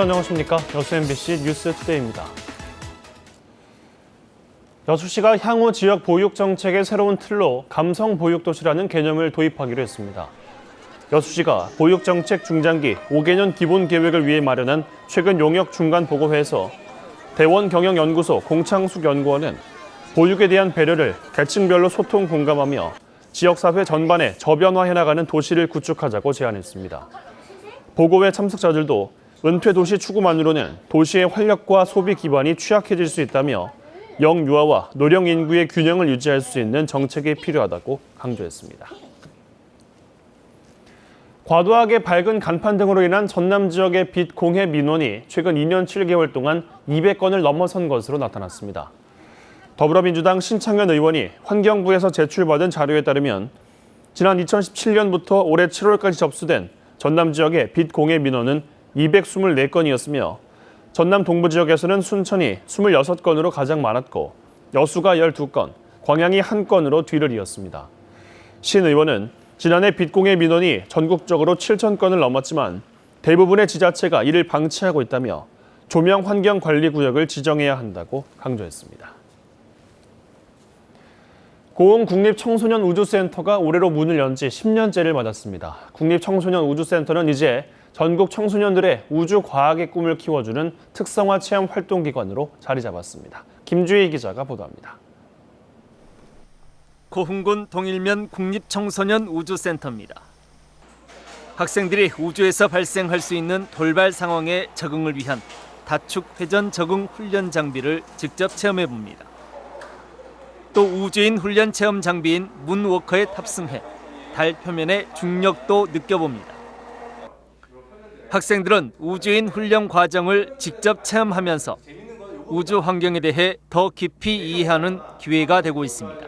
안녕하십니까. 여수 MBC 뉴스투데이입니다. 여수시가 향후 지역 보육 정책의 새로운 틀로 감성 보육도시라는 개념을 도입하기로 했습니다. 여수시가 보육 정책 중장기 5개년 기본 계획을 위해 마련한 최근 용역 중간 보고회에서 대원경영연구소 공창숙 연구원은 보육에 대한 배려를 계층별로 소통 공감하며 지역사회 전반에 저변화해 나가는 도시를 구축하자고 제안했습니다. 보고회 참석자들도 은퇴 도시 추구만으로는 도시의 활력과 소비 기반이 취약해질 수 있다며 영유아와 노령 인구의 균형을 유지할 수 있는 정책이 필요하다고 강조했습니다. 과도하게 밝은 간판 등으로 인한 전남 지역의 빛 공해 민원이 최근 2년 7개월 동안 200건을 넘어선 것으로 나타났습니다. 더불어민주당 신창현 의원이 환경부에서 제출받은 자료에 따르면 지난 2017년부터 올해 7월까지 접수된 전남 지역의 빛 공해 민원은 224건이었으며 전남 동부 지역에서는 순천이 26건으로 가장 많았고 여수가 12건, 광양이 1건으로 뒤를 이었습니다. 신 의원은 지난해 빛 공해 민원이 전국적으로 7,000건을 넘었지만 대부분의 지자체가 이를 방치하고 있다며 조명 환경 관리 구역을 지정해야 한다고 강조했습니다. 고흥 국립청소년우주센터가 올해로 문을 연 지 10년째를 맞았습니다. 국립청소년우주센터는 이제 전국 청소년들의 우주과학의 꿈을 키워주는 특성화 체험 활동기관으로 자리 잡았습니다. 김주희 기자가 보도합니다. 고흥군 동일면 국립청소년우주센터입니다. 학생들이 우주에서 발생할 수 있는 돌발 상황에 적응을 위한 다축 회전 적응 훈련 장비를 직접 체험해 봅니다. 또 우주인 훈련 체험 장비인 문워커에 탑승해 달 표면의 중력도 느껴봅니다. 학생들은 우주인 훈련 과정을 직접 체험하면서 우주 환경에 대해 더 깊이 이해하는 기회가 되고 있습니다.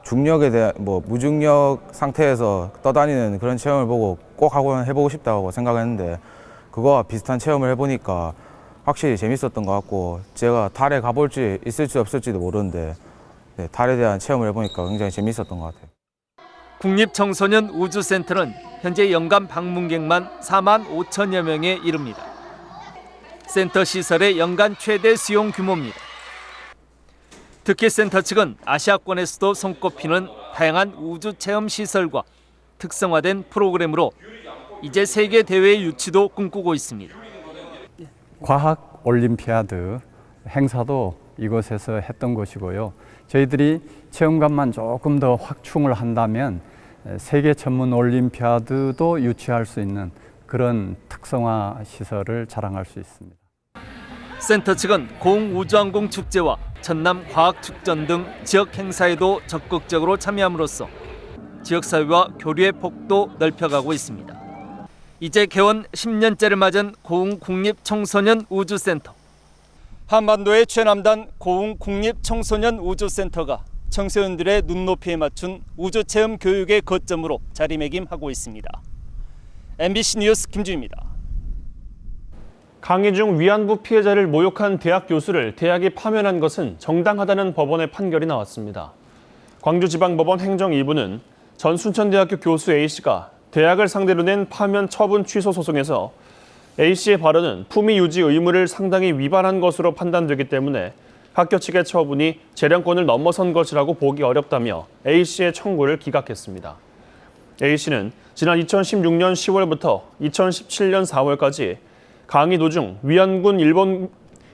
중력에 대한 무중력 상태에서 떠다니는 그런 체험을 보고 꼭 해보고 싶다고 생각했는데 그거와 비슷한 체험을 해보니까 확실히 재밌었던 것 같고 제가 달에 가볼지 있을지 없을지도 모르는데 달에 대한 체험을 해보니까 굉장히 재밌었던 것 같아요. 국립청소년우주센터는 현재 연간 방문객만 4만 5천여 명에 이릅니다. 센터 시설의 연간 최대 수용 규모입니다. 특히 센터 측은 아시아권에서도 손꼽히는 다양한 우주 체험 시설과 특성화된 프로그램으로 이제 세계 대회 유치도 꿈꾸고 있습니다. 과학 올림피아드 행사도 이곳에서 했던 것이고요. 저희들이 체험관만 조금 더 확충을 한다면 세계 전문 올림피아드도 유치할 수 있는 그런 특성화 시설을 자랑할 수 있습니다. 센터 측은 고흥 우주항공 축제와 전남 과학축전 등 지역 행사에도 적극적으로 참여함으로써 지역사회와 교류의 폭도 넓혀가고 있습니다. 이제 개원 10년째를 맞은 고흥 국립청소년우주센터. 한반도의 최남단 고흥 국립청소년우주센터가 청소년들의 눈높이에 맞춘 우주체험 교육의 거점으로 자리매김하고 있습니다. MBC 뉴스 김주희입니다. 강의 중 위안부 피해자를 모욕한 대학 교수를 대학이 파면한 것은 정당하다는 법원의 판결이 나왔습니다. 광주지방법원 행정 2부는 전 순천대학교 교수 A씨가 대학을 상대로 낸 파면 처분 취소 소송에서 A씨의 발언은 품위 유지 의무를 상당히 위반한 것으로 판단되기 때문에 학교 측의 처분이 재량권을 넘어선 것이라고 보기 어렵다며 A씨의 청구를 기각했습니다. A씨는 지난 2016년 10월부터 2017년 4월까지 강의 도중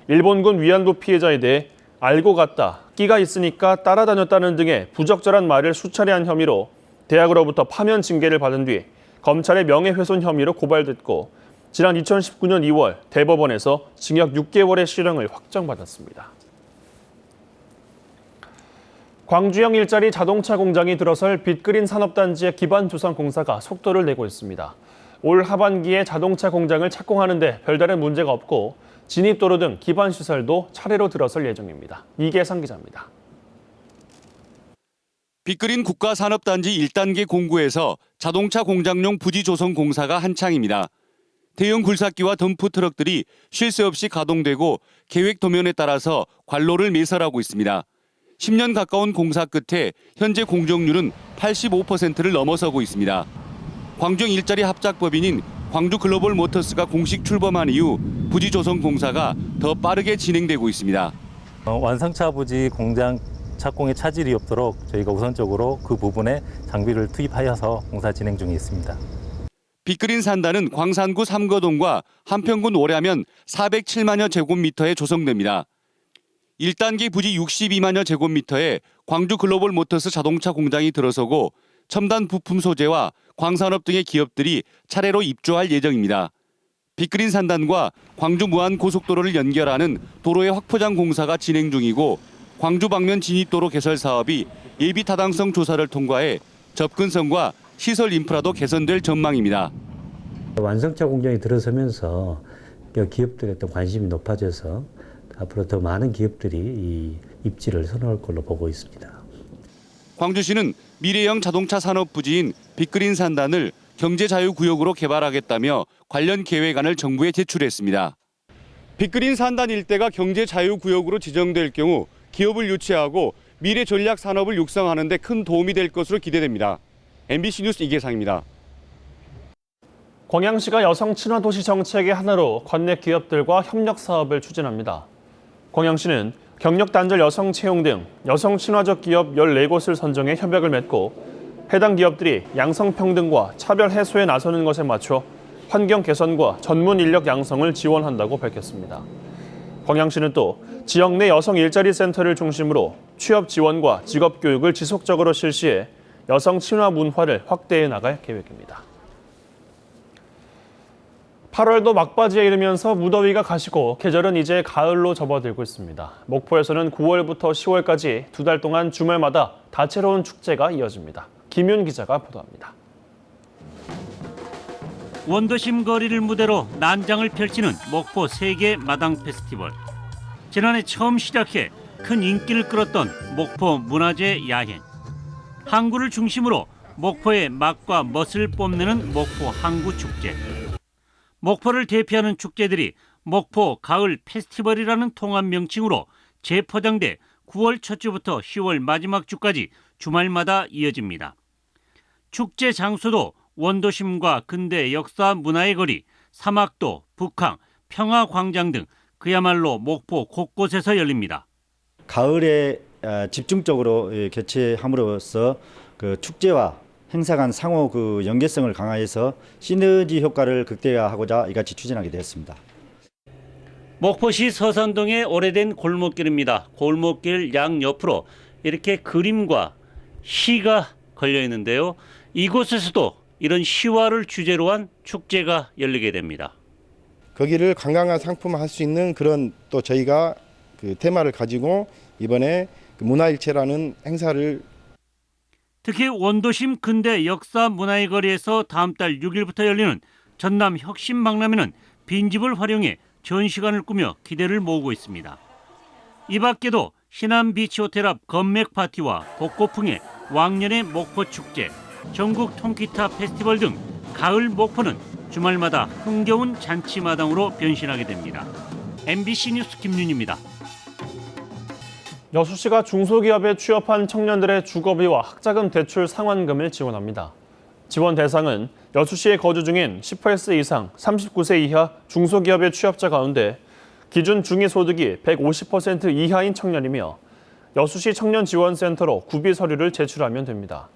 일본군 위안부 피해자에 대해 알고 갔다, 끼가 있으니까 따라다녔다는 등의 부적절한 말을 수차례 한 혐의로 대학으로부터 파면 징계를 받은 뒤 검찰의 명예훼손 혐의로 고발됐고 지난 2019년 2월 대법원에서 징역 6개월의 실형을 확정받았습니다. 광주형 일자리 자동차 공장이 들어설 빅그린 산업단지의 기반 조성 공사가 속도를 내고 있습니다. 올 하반기에 자동차 공장을 착공하는 데 별다른 문제가 없고 진입도로 등 기반 시설도 차례로 들어설 예정입니다. 이계상 기자입니다. 빅그린 국가산업단지 1단계 공구에서 자동차 공장용 부지 조성 공사가 한창입니다. 대형 굴삭기와 덤프 트럭들이 쉴 새 없이 가동되고 계획 도면에 따라서 관로를 매설하고 있습니다. 10년 가까운 공사 끝에 현재 공정률은 85%를 넘어서고 있습니다. 광주형 일자리 합작법인인 광주글로벌모터스가 공식 출범한 이후 부지조성공사가 더 빠르게 진행되고 있습니다. 완성차 부지 공장 착공에 차질이 없도록 저희가 우선적으로 그 부분에 장비를 투입하여서 공사 진행 중에 있습니다. 빅그린 산단은 광산구 삼거동과 한평군 오ля면 407만여 제곱미터에 조성됩니다. 1단계 부지 62만여 제곱미터에 광주 글로벌 모터스 자동차 공장이 들어서고 첨단 부품 소재와 광산업 등의 기업들이 차례로 입주할 예정입니다. 빅그린 산단과 광주 무안 고속도로를 연결하는 도로의 확포장 공사가 진행 중이고 광주 방면 진입도로 개설 사업이 예비 타당성 조사를 통과해 접근성과 시설 인프라도 개선될 전망입니다. 완성차 공장이 들어서면서 기업들의 또 관심이 높아져서 앞으로 더 많은 기업들이 이 입지를 선호할 걸로 보고 있습니다. 광주시는 미래형 자동차 산업 부지인 빅그린 산단을 경제자유구역으로 개발하겠다며 관련 계획안을 정부에 제출했습니다. 빅그린 산단 일대가 경제자유구역으로 지정될 경우 기업을 유치하고 미래 전략 산업을 육성하는 데 큰 도움이 될 것으로 기대됩니다. MBC 뉴스 이계상입니다. 광양시가 여성 친화 도시 정책의 하나로 관내 기업들과 협력 사업을 추진합니다. 광양시는 경력 단절 여성 채용 등 여성 친화적 기업 14곳을 선정해 협약을 맺고 해당 기업들이 양성평등과 차별 해소에 나서는 것에 맞춰 환경 개선과 전문 인력 양성을 지원한다고 밝혔습니다. 광양시는 또 지역 내 여성 일자리 센터를 중심으로 취업 지원과 직업 교육을 지속적으로 실시해 여성 친화 문화를 확대해 나갈 계획입니다. 8월도 막바지에 이르면서 무더위가 가시고 계절은 이제 가을로 접어들고 있습니다. 목포에서는 9월부터 10월까지 2달 동안 주말마다 다채로운 축제가 이어집니다. 김윤 기자가 보도합니다. 원도심 거리를 무대로 난장을 펼치는 목포 세계 마당 페스티벌. 지난해 처음 시작해 큰 인기를 끌었던 목포 문화재 야행. 항구를 중심으로 목포의 맛과 멋을 뽐내는 목포 항구 축제. 목포를 대표하는 축제들이 목포 가을 페스티벌이라는 통합 명칭으로 재포장돼 9월 첫 주부터 10월 마지막 주까지 주말마다 이어집니다. 축제 장소도 원도심과 근대 역사 문화의 거리, 사막도, 북항, 평화광장 등 그야말로 목포 곳곳에서 열립니다. 가을에 집중적으로 개최함으로써 그 축제와 행사 간 상호 그 연계성을 강화해서 시너지 효과를 극대화하고자 이같이 추진하게 되었습니다. 목포시 서산동의 오래된 골목길입니다. 골목길 양옆으로 이렇게 그림과 시가 걸려 있는데요. 이곳에서도 이런 시화를 주제로 한 축제가 열리게 됩니다. 거기를 관광화 상품화할 수 있는 그런 또 저희가 그 테마를 가지고 이번에 그 문화일체라는 행사를 특히 원도심 근대 역사 문화의 거리에서 다음 달 6일부터 열리는 전남 혁신박람회는 빈집을 활용해 전시관을 꾸며 기대를 모으고 있습니다. 이 밖에도 신안 비치호텔 앞 건맥 파티와 복고풍의 왕년의 목포 축제, 전국 통기타 페스티벌 등 가을 목포는 주말마다 흥겨운 잔치마당으로 변신하게 됩니다. MBC 뉴스 김윤입니다. 여수시가 중소기업에 취업한 청년들의 주거비와 학자금 대출 상환금을 지원합니다. 지원 대상은 여수시에 거주 중인 18세 이상 39세 이하 중소기업의 취업자 가운데 기준 중위소득이 150% 이하인 청년이며 여수시 청년지원센터로 구비 서류를 제출하면 됩니다.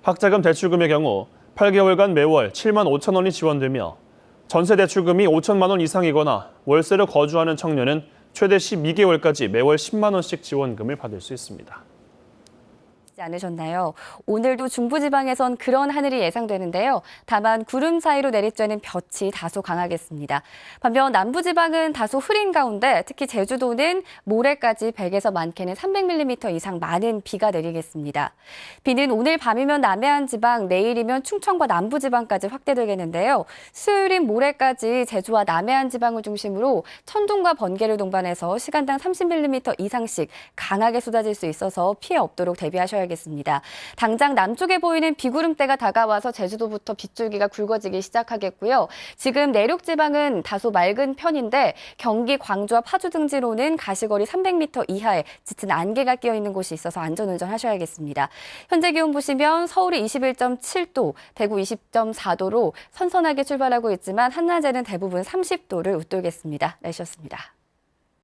학자금 대출금의 경우 8개월간 매월 7만 5천 원이 지원되며 전세 대출금이 5천만 원 이상이거나 월세로 거주하는 청년은 최대 12개월까지 매월 10만 원씩 지원금을 받을 수 있습니다. 않으셨나요? 오늘도 중부지방에선 그런 하늘이 예상되는데요. 다만 구름 사이로 내리쬐는 볕이 다소 강하겠습니다. 반면 남부지방은 다소 흐린 가운데 특히 제주도는 모레까지 100에서 많게는 300mm 이상 많은 비가 내리겠습니다. 비는 오늘 밤이면 남해안 지방, 내일이면 충청과 남부지방까지 확대되겠는데요. 수요일인 모레까지 제주와 남해안 지방을 중심으로 천둥과 번개를 동반해서 시간당 30mm 이상씩 강하게 쏟아질 수 있어서 피해 없도록 대비하셔야겠습니다. 살펴봐야겠습니다. 당장 남쪽에 보이는 비구름대가 다가와서 제주도부터 빗줄기가 굵어지기 시작하겠고요. 지금 내륙 지방은 다소 맑은 편인데 경기, 광주와 파주 등지로는 가시거리 300m 이하에 짙은 안개가 끼어 있는 곳이 있어서 안전운전 하셔야겠습니다. 현재 기온 보시면 서울이 21.7도, 대구 20.4도로 선선하게 출발하고 있지만 한낮에는 대부분 30도를 웃돌겠습니다. 날씨였습니다.